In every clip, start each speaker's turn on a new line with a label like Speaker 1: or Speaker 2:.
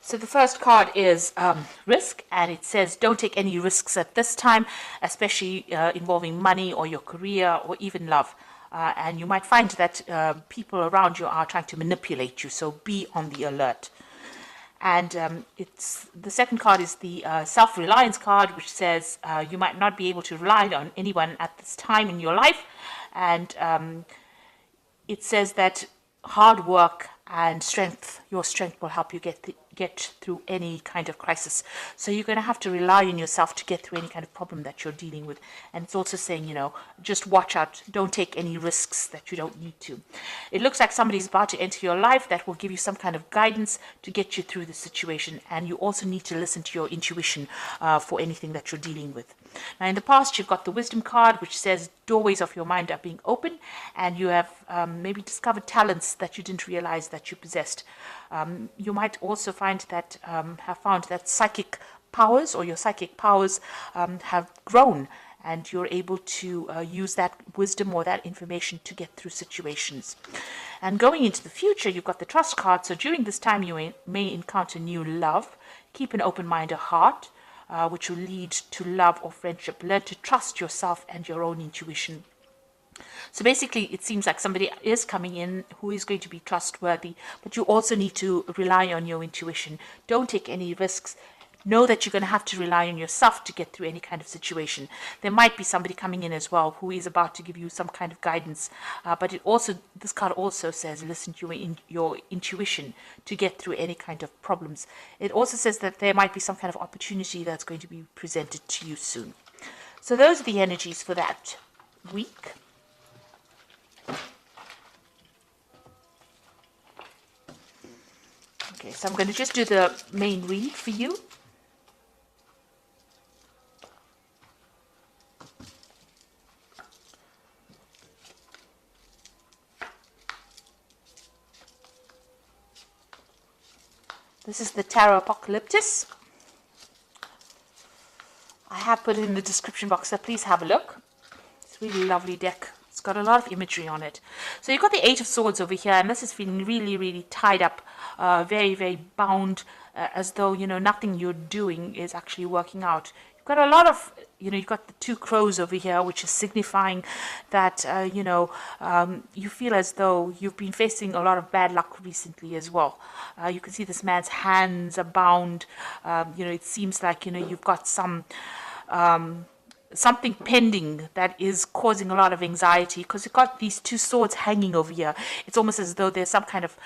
Speaker 1: So the first card is risk, and it says don't take any risks at this time, especially involving money or your career or even love. And you might find that people around you are trying to manipulate you, so be on the alert. And it's the second card is the self-reliance card, which says you might not be able to rely on anyone at this time in your life, and it says that hard work and your strength will help you get through any kind of crisis. So you're going to have to rely on yourself to get through any kind of problem that you're dealing with. And it's also saying, just watch out. Don't take any risks that you don't need to. It looks like somebody's about to enter your life that will give you some kind of guidance to get you through the situation. And you also need to listen to your intuition for anything that you're dealing with. Now, in the past, you've got the wisdom card, which says doorways of your mind are being open, and you have maybe discovered talents that you didn't realize that you possessed. You might also find that have found that psychic powers or your psychic powers have grown, and you're able to use that wisdom or that information to get through situations. And going into the future, you've got the trust card. So during this time, you may encounter new love. Keep an open mind or heart, which will lead to love or friendship. Learn to trust yourself and your own intuition. So basically, it seems like somebody is coming in who is going to be trustworthy, but you also need to rely on your intuition. Don't take any risks. Know that you're going to have to rely on yourself to get through any kind of situation. There might be somebody coming in as well who is about to give you some kind of guidance, but this card also says listen to your intuition to get through any kind of problems. It also says that there might be some kind of opportunity that's going to be presented to you soon. So those are the energies for that week. Okay, so I'm going to just do the main read for you. This is the Tarot Apocalyptus. I have put it in the description box, so please have a look. It's a really lovely deck. It's got a lot of imagery on it. So you've got the Eight of Swords over here, and this is feeling really, really tied up, very, very bound, as though, nothing you're doing is actually working out. You've got a lot of, you've got the Two Crows over here, which is signifying that, you feel as though you've been facing a lot of bad luck recently as well. You can see this man's hands are bound. It seems like, you've got something pending that is causing a lot of anxiety, because you've got these two swords hanging over here. It's almost as though there's some kind of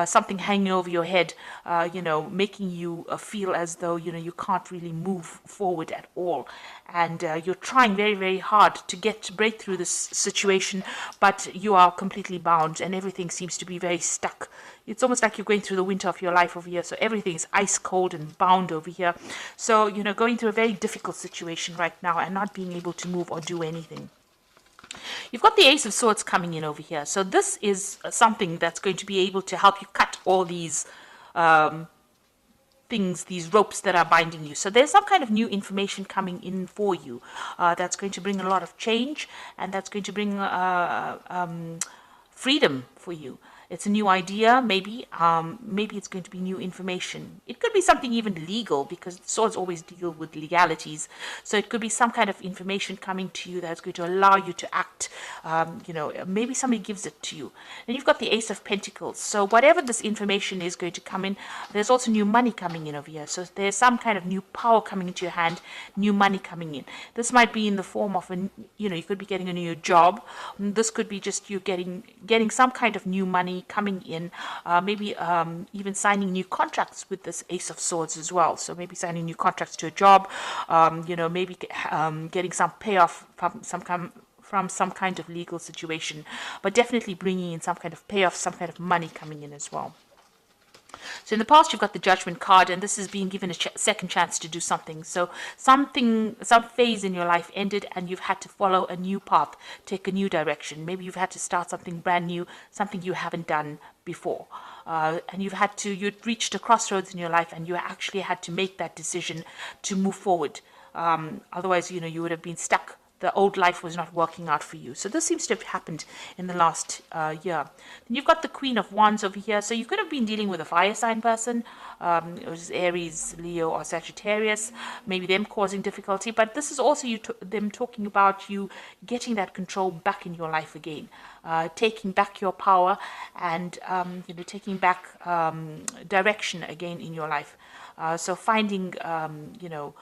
Speaker 1: something hanging over your head, making you feel as though, you can't really move forward at all. And you're trying very, very hard to break through this situation, but you are completely bound and everything seems to be very stuck. It's almost like you're going through the winter of your life over here. So everything is ice cold and bound over here. So, going through a very difficult situation right now and not being able to move or do anything. You've got the Ace of Swords coming in over here. So this is something that's going to be able to help you cut all these things, these ropes that are binding you. So there's some kind of new information coming in for you that's going to bring a lot of change, and that's going to bring freedom for you. It's a new idea, maybe it's going to be new information. It could be something even legal, because swords always deal with legalities. So it could be some kind of information coming to you that's going to allow you to act. Maybe somebody gives it to you. And you've got the Ace of Pentacles. So whatever this information is going to come in, there's also new money coming in over here. So there's some kind of new power coming into your hand, new money coming in. This might be in the form of you could be getting a new job. This could be just you getting some kind of new money coming in, maybe even signing new contracts with this Ace of Swords as well. So maybe signing new contracts to a job, maybe getting some payoff from some kind of legal situation, but definitely bringing in some kind of payoff, some kind of money coming in as well. So in the past, you've got the Judgment card, and this is being given a second chance to do something. So some phase in your life ended, and you've had to follow a new path, take a new direction. Maybe you've had to start something brand new, something you haven't done before. And you'd reached a crossroads in your life, and you actually had to make that decision to move forward. Otherwise, you would have been stuck the old life was not working out for you. So this seems to have happened in the last year. Then you've got the Queen of Wands over here. So you could have been dealing with a fire sign person, it was Aries, Leo, or Sagittarius, maybe them causing difficulty. But this is also them talking about you getting that control back in your life again, taking back your power, and taking back direction again in your life. So finding your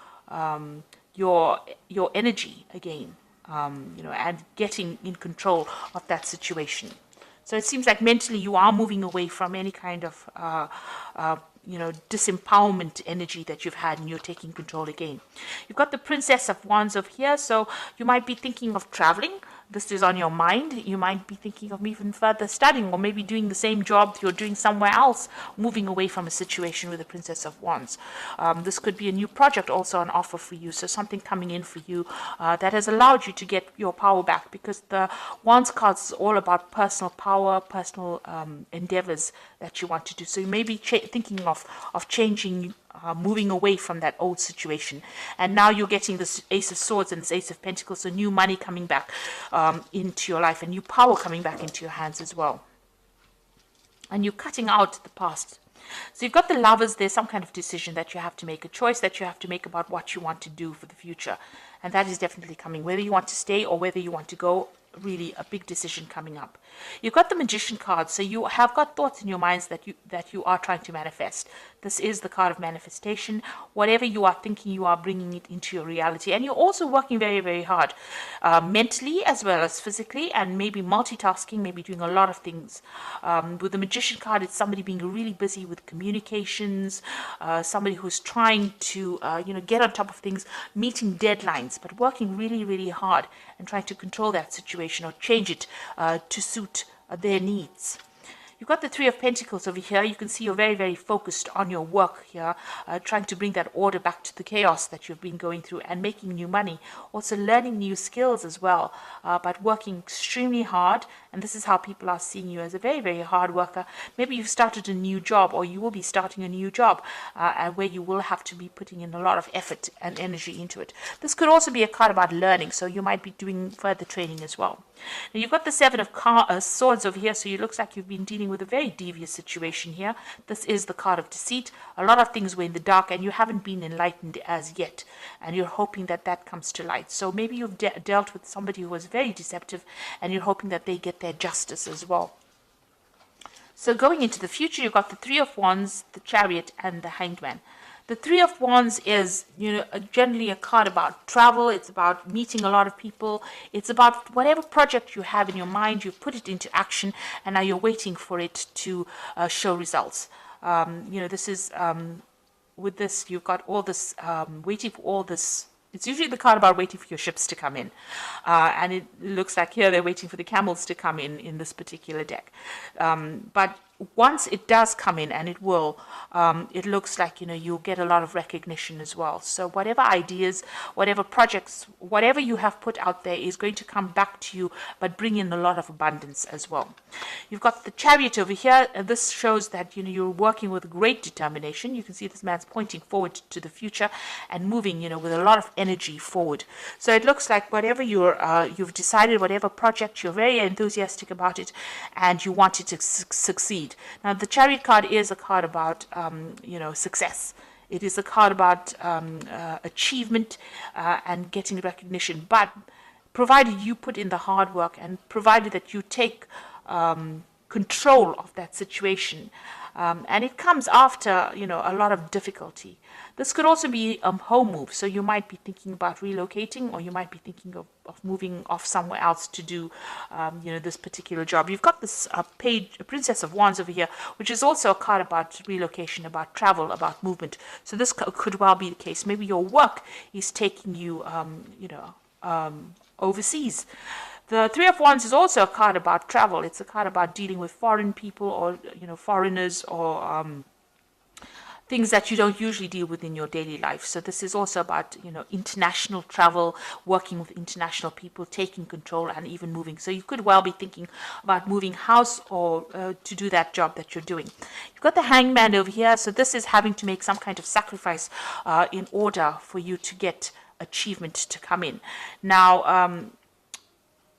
Speaker 1: energy again, and getting in control of that situation. So it seems like mentally you are moving away from any kind of disempowerment energy that you've had, and you're taking control again. You've got the Princess of Wands over here, so you might be thinking of traveling. This is on your mind. You might be thinking of even further studying, or maybe doing the same job you're doing somewhere else, moving away from a situation with the Princess of Wands. This could be a new project also on offer for you, so something coming in for you that has allowed you to get your power back, because the Wands cards is all about personal power, personal endeavors that you want to do. So you may be thinking of changing, moving away from that old situation, and now you're getting this Ace of Swords and this Ace of Pentacles, so new money coming back into your life, and new power coming back into your hands as well, and you're cutting out the past. So you've got the Lovers. There's some kind of decision that you have to make, a choice that you have to make about what you want to do for the future, and that is definitely coming, whether you want to stay or whether you want to go. Really a big decision coming up. You've got the Magician card, so you have got thoughts in your minds that you are trying to manifest. This is the card of manifestation. Whatever you are thinking, you are bringing it into your reality, and you're also working very, very hard, mentally as well as physically, and maybe multitasking, maybe doing a lot of things. With the Magician card, it's somebody being really busy with communications, somebody who's trying to get on top of things, meeting deadlines, but working really, really hard and trying to control that situation or change it to suit their needs. You've got the Three of Pentacles over here. You can see you're very, very focused on your work here, trying to bring that order back to the chaos that you've been going through, and making new money. Also learning new skills as well, but working extremely hard. And this is how people are seeing you, as a very, very hard worker. Maybe you've started a new job, or you will be starting a new job, where you will have to be putting in a lot of effort and energy into it. This could also be a card about learning, so you might be doing further training as well. Now you've got the Seven of Swords over here, so it looks like you've been dealing with a very devious situation here. This is the card of deceit. A lot of things were in the dark, and you haven't been enlightened as yet, and you're hoping that that comes to light. So maybe you've dealt with somebody who was very deceptive, and you're hoping that they get their justice as well. So going into the future, you've got the Three of Wands, the Chariot, and the Hanged Man. The Three of Wands is, generally a card about travel. It's about meeting a lot of people. It's about whatever project you have in your mind, you've put it into action, and now you're waiting for it to show results. This is, with this, you've got all this, waiting for all this. It's usually the card about waiting for your ships to come in. And it looks like here they're waiting for the camels to come in this particular deck. But once it does come in, and it will, it looks like, you'll get a lot of recognition as well. So whatever ideas, whatever projects, whatever you have put out there is going to come back to you, but bring in a lot of abundance as well. You've got the Chariot over here, and this shows that, you're working with great determination. You can see this man's pointing forward to the future and moving, with a lot of energy forward. So it looks like whatever you've decided, whatever project, you're very enthusiastic about it, and you want it to succeed. Now, the Chariot card is a card about, success. It is a card about achievement and getting recognition. But provided you put in the hard work, and provided that you take control of that situation, and it comes after, a lot of difficulty. This could also be a home move. So you might be thinking about relocating, or you might be thinking of moving off somewhere else to do, this particular job. You've got this Princess of Wands over here, which is also a card about relocation, about travel, about movement. So this could well be the case. Maybe your work is taking you, overseas. The Three of Wands is also a card about travel. It's a card about dealing with foreign people, or, foreigners, or things that you don't usually deal with in your daily life. So this is also about, international travel, working with international people, taking control, and even moving. So you could well be thinking about moving house, or to do that job that you're doing. You've got the Hangman over here. So this is having to make some kind of sacrifice in order for you to get achievement to come in. Now,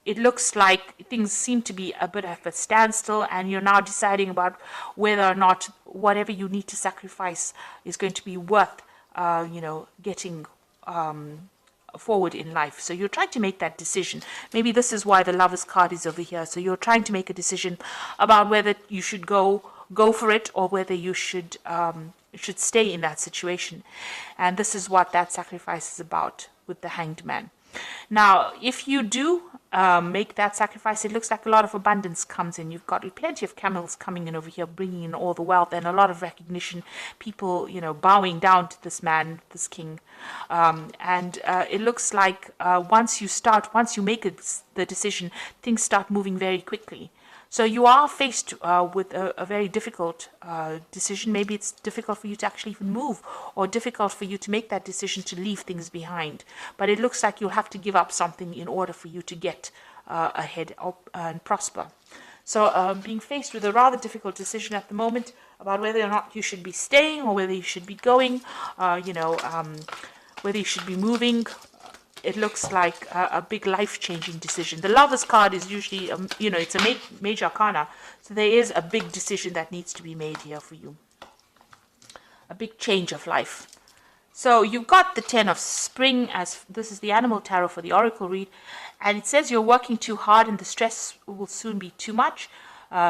Speaker 1: it looks like things seem to be a bit of a standstill, and you're now deciding about whether or not whatever you need to sacrifice is going to be worth, getting forward in life. So you're trying to make that decision. Maybe this is why the Lovers card is over here. So you're trying to make a decision about whether you should go for it, or whether you should stay in that situation. And this is what that sacrifice is about with the Hanged Man. Now, if you do make that sacrifice, it looks like a lot of abundance comes in. You've got plenty of camels coming in over here, bringing in all the wealth, and a lot of recognition. People, bowing down to this man, this king. And it looks like once you make the decision, things start moving very quickly. So you are faced with a very difficult decision. Maybe it's difficult for you to actually even move, or difficult for you to make that decision to leave things behind. But it looks like you'll have to give up something in order for you to get ahead and prosper. So being faced with a rather difficult decision at the moment about whether or not you should be staying, or whether you should be going, whether you should be moving. It looks like a big life-changing decision. The Lovers card is usually, it's a major arcana. So there is a big decision that needs to be made here for you. A big change of life. So you've got the 10 of Spring, as this is the animal tarot for the oracle read. And it says you're working too hard and the stress will soon be too much.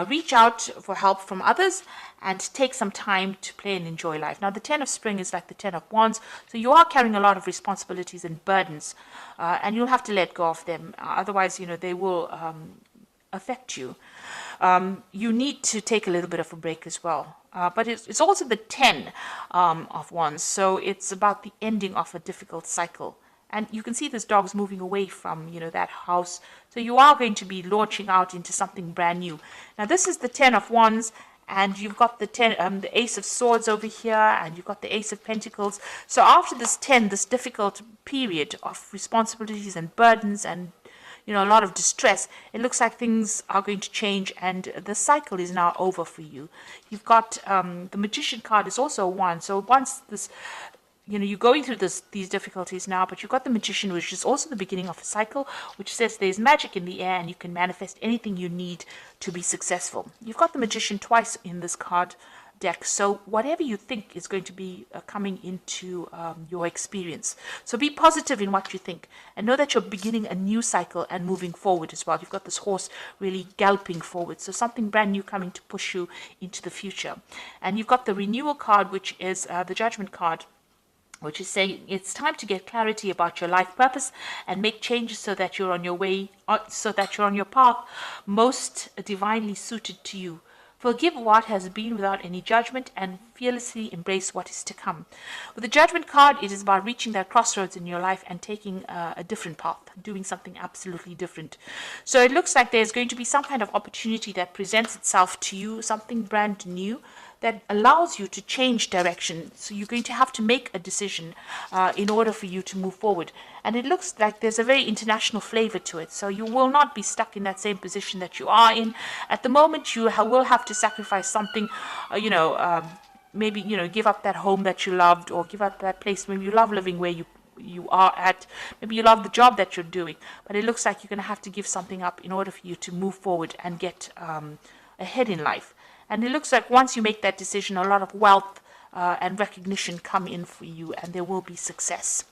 Speaker 1: Reach out for help from others and take some time to play and enjoy life. Now, the 10 of Spring is like the 10 of Wands, so you are carrying a lot of responsibilities and burdens, and you'll have to let go of them. Otherwise, they will affect you. You need to take a little bit of a break as well. But it's also the 10 of Wands, so it's about the ending of a difficult cycle. And you can see this dog's moving away from, that house. So you are going to be launching out into something brand new. Now, this is the 10 of Wands, and you've got the Ace of Swords over here, and you've got the Ace of Pentacles. So after this 10, this difficult period of responsibilities and burdens and, a lot of distress, it looks like things are going to change, and the cycle is now over for you. You've got the Magician card is also a 1. So once this... you're going through these difficulties now, but you've got the Magician, which is also the beginning of a cycle, which says there's magic in the air and you can manifest anything you need to be successful. You've got the Magician twice in this card deck, so whatever you think is going to be coming into your experience. So be positive in what you think, and know that you're beginning a new cycle and moving forward as well. You've got this horse really galloping forward, so something brand new coming to push you into the future. And you've got the Renewal card, which is the Judgment card, which is saying it's time to get clarity about your life purpose and make changes so that you're on your way, so that you're on your path most divinely suited to you. Forgive what has been without any judgment and fearlessly embrace what is to come. With the Judgment card, it is about reaching that crossroads in your life and taking a different path, doing something absolutely different. So it looks like there's going to be some kind of opportunity that presents itself to you, something brand new that allows you to change direction. So you're going to have to make a decision in order for you to move forward. And it looks like there's a very international flavor to it. So you will not be stuck in that same position that you are in. At the moment, you will have to sacrifice something, maybe, give up that home that you loved, or give up that place. Maybe you love living where you are at. Maybe you love the job that you're doing. But it looks like you're going to have to give something up in order for you to move forward and get ahead in life. And it looks like once you make that decision, a lot of wealth and recognition come in for you, and there will be success.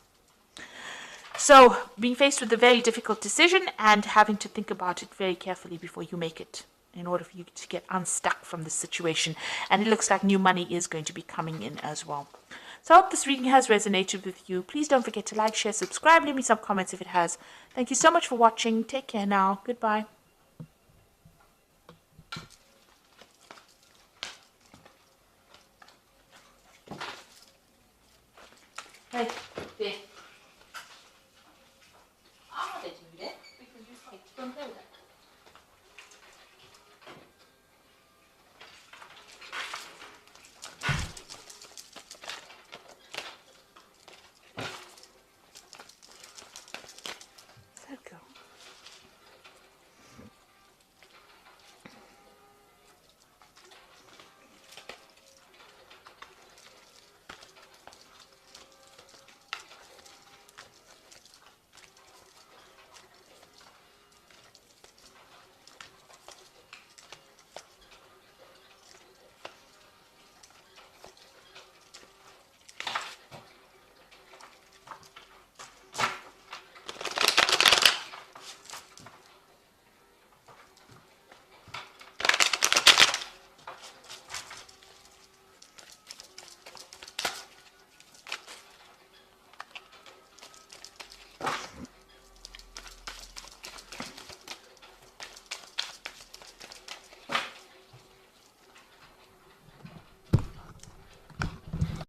Speaker 1: So being faced with a very difficult decision and having to think about it very carefully before you make it, in order for you to get unstuck from this situation. And it looks like new money is going to be coming in as well. So I hope this reading has resonated with you. Please don't forget to like, share, subscribe, leave me some comments if it has. Thank you so much for watching. Take care now. Goodbye. Hey.